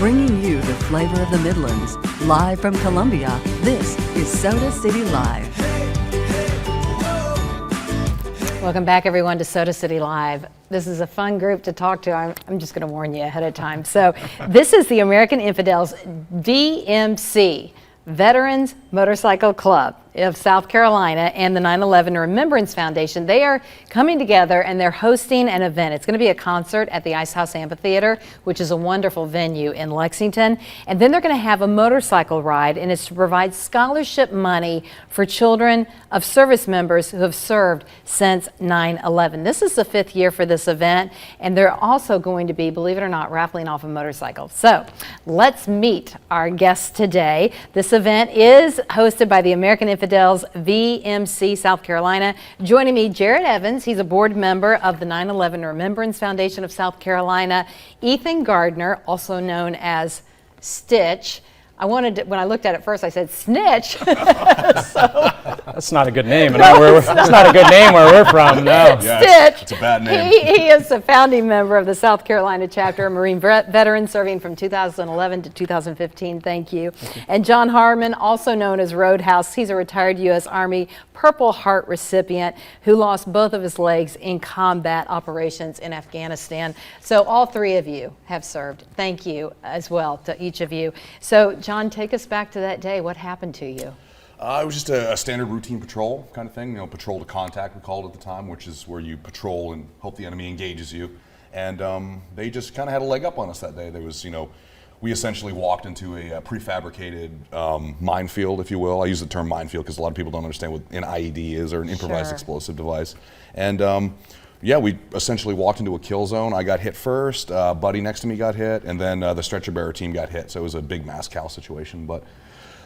Bringing you the flavor of the Midlands. Live from Columbia, this is Soda City Live. Welcome back, everyone, to Soda City Live. This is a fun group to talk to. I'm just going to warn you ahead of time. So this is the American Infidels VMC, Veterans Motorcycle Club of South Carolina, and the 9/11 Remembrance Foundation. They are coming together and they're hosting an event. It's going to be a concert at the Icehouse Amphitheater, which is a wonderful venue in Lexington. And then they're going to have a motorcycle ride, and it's to provide scholarship money for children of service members who have served since 9/11. This is the 5th year for this event, and they're also going to be, believe it or not, raffling off a motorcycle. So let's meet our guests today. This event is hosted by the American Infidels VMC South Carolina. Joining me, Jared Evans. He's a board member of the 9/11 Remembrance Foundation of South Carolina. Ethan Gardner, also known as Stitch. When I looked at it first, I said Snitch. That's not a good name. It's not a good name where we're from. No. Yeah, Stitch. it's a bad name. He is a founding member of the South Carolina chapter, a Marine veteran serving from 2011 to 2015. Thank you. And John Harmon, also known as Roadhouse. He's a retired U.S. Army Purple Heart recipient who lost both of his legs in combat operations in Afghanistan. So all three of you have served. Thank you as well to each of you. So John, take us back to that day. What happened to you? It was just a standard routine patrol kind of thing, patrol to contact, we called it at the time, which is where you patrol and hope the enemy engages you. And they just kind of had a leg up on us that day. There was, we essentially walked into a prefabricated minefield, if you will. I use the term minefield because a lot of people don't understand what an IED is, or an improvised explosive device. And yeah, we essentially walked into a kill zone. I got hit first, buddy next to me got hit, and then the stretcher bearer team got hit. So it was a big mass cow situation. But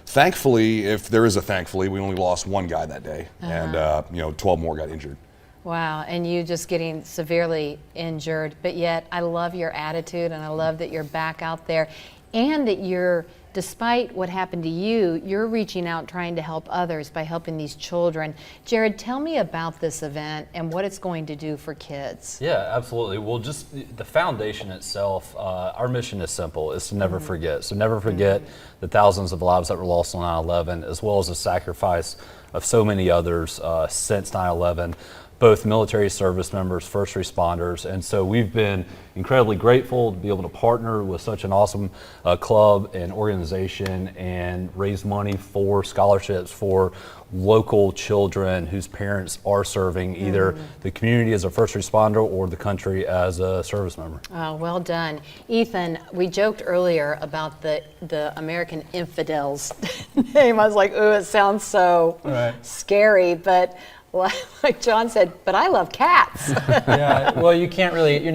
thankfully, if there is a thankfully, we only lost one guy that day, and 12 more got injured. Wow, and you just getting severely injured, but yet I love your attitude, and I love that you're back out there, and that you're, despite what happened to you, you're reaching out trying to help others by helping these children. Jared, tell me about this event and what it's going to do for kids. Yeah, absolutely. Well, just the foundation itself, our mission is simple, is to never forget. So never forget the thousands of lives that were lost on 9/11, as well as the sacrifice of so many others since 9/11. Both military service members, first responders, and so we've been incredibly grateful to be able to partner with such an awesome club and organization and raise money for scholarships for local children whose parents are serving either the community as a first responder or the country as a service member. Oh, well done. Ethan, we joked earlier about the American Infidels name. I was like, ooh, it sounds so scary, but like John said, but I love cats. Yeah, well, you can't really,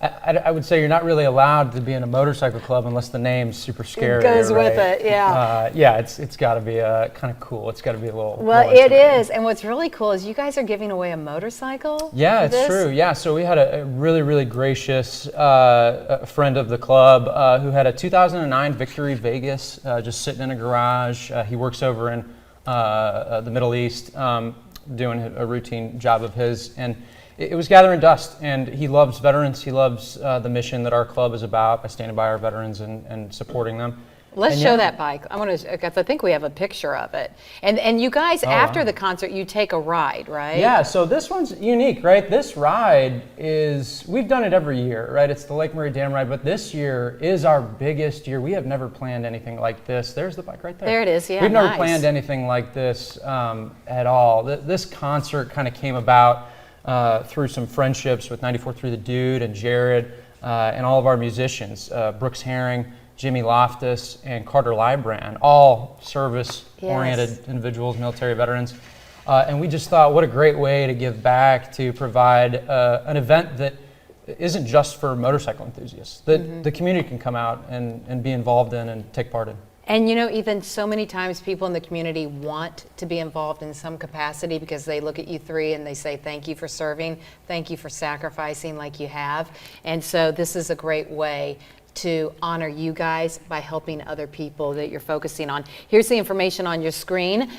I would say you're not really allowed to be in a motorcycle club unless the name's super scary. It goes with it, yeah. Yeah, it's got to be kind of cool. It's got to be a little. Well, it is, and what's really cool is you guys are giving away a motorcycle. Yeah, it's true. Yeah, so we had a really, really gracious friend of the club who had a 2009 Victory Vegas just sitting in a garage. He works over in the Middle East. Doing a routine job of his, and it was gathering dust, and he loves veterans. He loves the mission that our club is about by standing by our veterans and supporting them. Let's show that bike. I think we have a picture of it. And you guys, after the concert, you take a ride, right? Yeah, so this one's unique, right? This ride we've done it every year, right? It's the Lake Murray Dam ride, but this year is our biggest year. We have never planned anything like this. There's the bike right there. There it is, yeah, We've never planned anything like this at all. This concert kind of came about through some friendships with 94.3 The Dude and Jared and all of our musicians, Brooks Herring, Jimmy Loftus, and Carter Libran, all service-oriented individuals, military veterans. And we just thought, what a great way to give back, to provide an event that isn't just for motorcycle enthusiasts, that the community can come out and be involved in and take part in. And Ethan, so many times people in the community want to be involved in some capacity because they look at you three and they say, thank you for serving, thank you for sacrificing like you have. And so this is a great way to honor you guys by helping other people that you're focusing on. Here's the information on your screen.